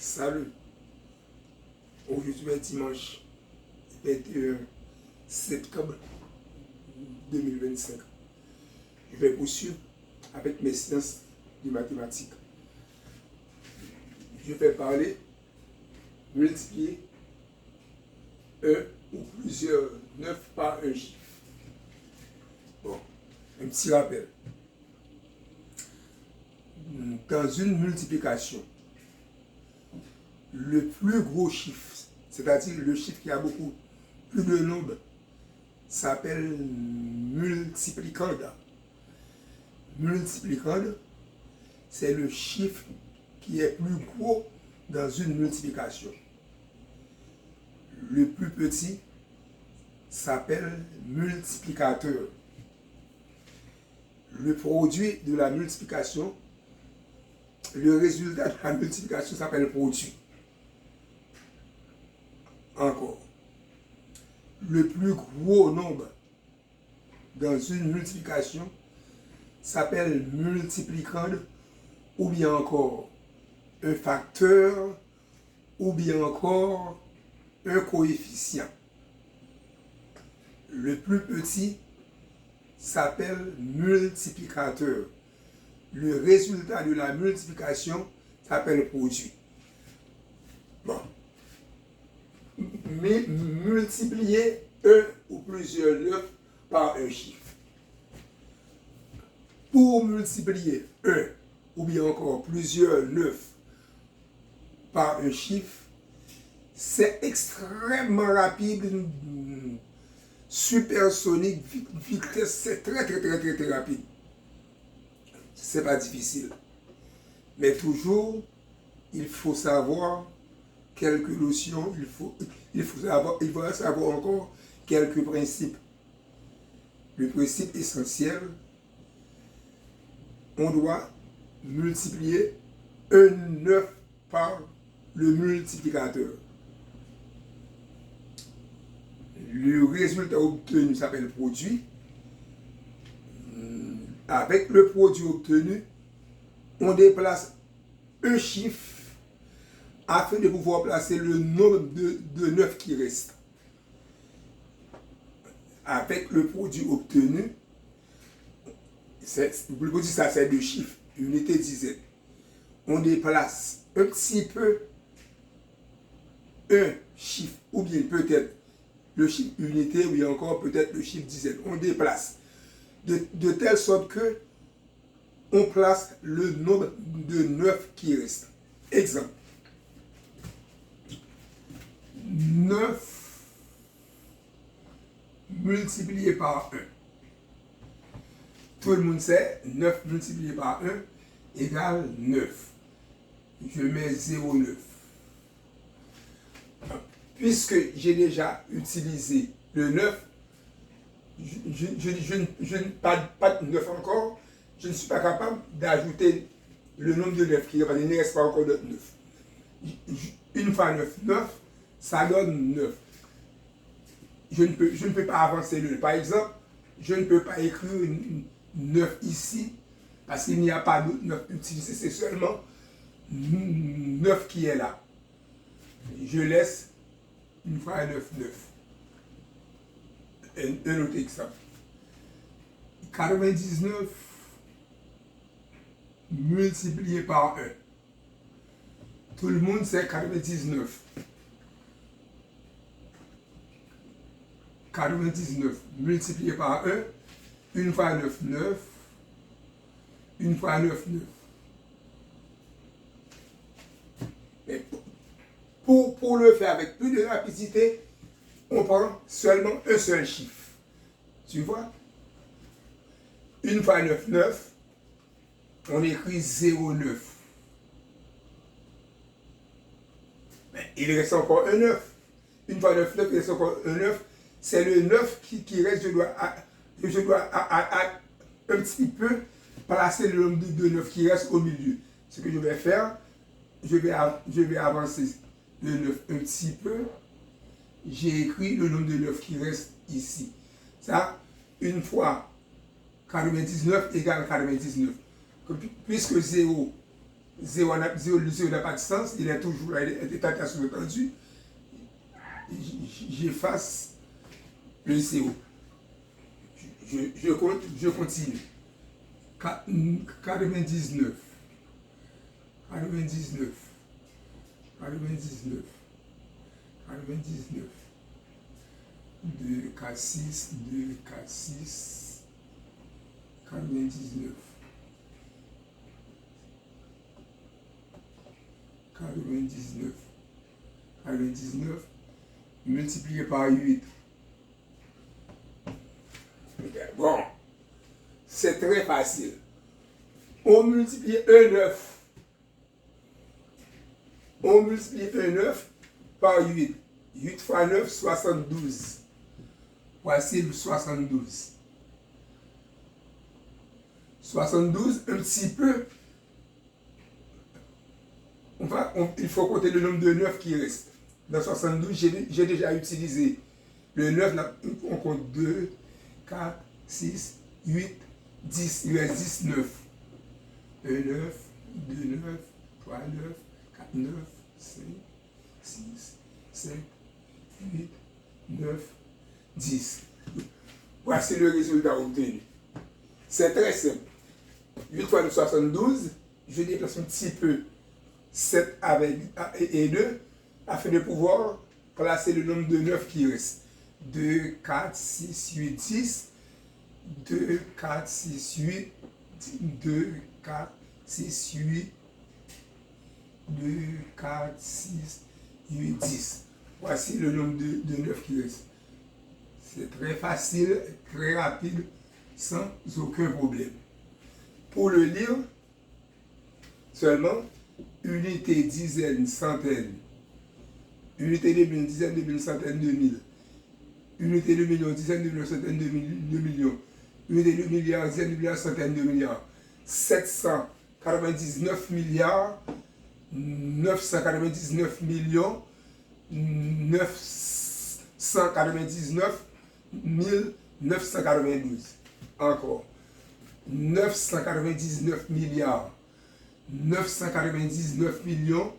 Salut. Aujourd'hui est dimanche 21 septembre 2025. Je vais poursuivre avec mes sciences de mathématiques. Je vais parler multiplier un ou plusieurs 9 par un chiffre. Bon, un petit rappel. Dans une multiplication, le plus gros chiffre, c'est-à-dire le chiffre qui a beaucoup plus de nombres, s'appelle multiplicande. Multiplicande, c'est le chiffre qui est plus gros dans une multiplication. Le plus petit s'appelle multiplicateur. Le produit de la multiplication, le résultat de la multiplication s'appelle produit. Encore. Le plus gros nombre dans une multiplication s'appelle multiplicande, ou bien encore un facteur, ou bien encore un coefficient. Le plus petit s'appelle multiplicateur. Le résultat de la multiplication s'appelle produit. Bon. Mais multiplier un ou plusieurs 9 par un chiffre. Pour multiplier un ou bien encore plusieurs 9 par un chiffre, c'est extrêmement rapide, supersonique, vitesse, c'est très rapide. C'est pas difficile. Mais toujours, il faut savoir quelques notions, il faut savoir encore quelques principes. Le principe essentiel, on doit multiplier un 9 par le multiplicateur. Le résultat obtenu s'appelle produit. Avec le produit obtenu, on déplace un chiffre afin de pouvoir placer le nombre de 9 qui reste. Avec le produit obtenu, le produit ça c'est deux chiffres, unité, dizaine. On déplace un petit peu un chiffre, ou bien peut-être le chiffre unité, ou bien encore peut-être le chiffre dizaine. On déplace de telle sorte que on place le nombre de 9 qui reste. Exemple. 9 multiplié par 1. Tout le monde sait, 9 multiplié par 1 égale 9. Je mets 0,9. Puisque j'ai déjà utilisé le 9, je n'ai pas de 9 encore, je ne suis pas capable d'ajouter le nombre de 9 qui reste, il ne reste pas encore de 9. Une fois 9, 9, ça donne 9. Je ne peux pas avancer le 9. Par exemple, je ne peux pas écrire 9 ici, parce qu'il n'y a pas d'autre 9 utilisé, c'est seulement 9 qui est là. Je laisse une fois 9, 9. Un autre exemple. 99 multiplié par 1. Tout le monde sait 99. 99 multiplié par 1. Une fois 9, 9. Une fois 9, 9. Mais pour le faire avec plus de rapidité, on prend seulement un seul chiffre. Tu vois? Une fois 9, 9. On écrit 0,9. Mais il reste encore un 9. Une fois 9, 9, il reste encore un 9. C'est le 9 qui reste. Je dois un petit peu placer le nombre de 9 qui reste au milieu. Ce que je vais faire, je vais avancer le 9 un petit peu. J'ai écrit le nombre de 9 qui reste ici. Ça, une fois 99 égale 99. Puisque 0 0 n'a pas de sens, il est toujours là, il est sous-entendu. J'efface le 0. Je continue. 99, 99, 99, 99, 2, 4, 6, 2, 4, 6, 99, 99, 99, multiplié par 8. Bon, c'est très facile. On multiplie un 9. On multiplie un 9 par 8. 8 fois 9, 72. Voici le 72. 72, un petit peu. Il faut compter le nombre de 9 qui reste. Dans 72, j'ai déjà utilisé le 9. On compte 2, 4, 6, 8, 10. Il reste 19. 1, 9, 2, 9, 3, 9, 4, 9, 5, 6, 7, 8, 9, 10. Voici le résultat obtenu. C'est très simple. 8 fois 9, 72. Je déplace un petit peu 7 et 2 afin de pouvoir placer le nombre de 9 qui reste. 2, 4, 6, 8, 10. 2, 4, 6, 8. 2, 4, 6, 8. 2, 4, 6, 8, 10. Voici le nombre de 9 qui reste. C'est très facile, très rapide, sans aucun problème. Pour le lire, seulement unité, dizaine, centaine. Unité de mille, dizaine de mille, centaine de mille. Unité de million, dizaine de millions, centaine de millions. Unité de milliards, dizaine de milliards, centaine de milliards. 799 milliards, 999 millions, 999 992. Encore. 999 milliards, 999 millions,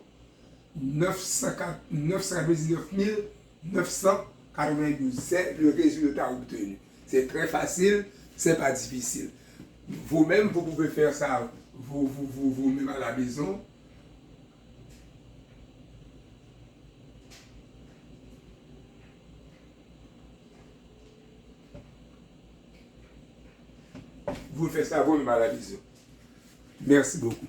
999 992. C'est le résultat obtenu. C'est très facile, c'est pas difficile. Vous-même, vous pouvez faire ça vous-même à la maison. Vous faites ça vous-même à la maison. Merci beaucoup.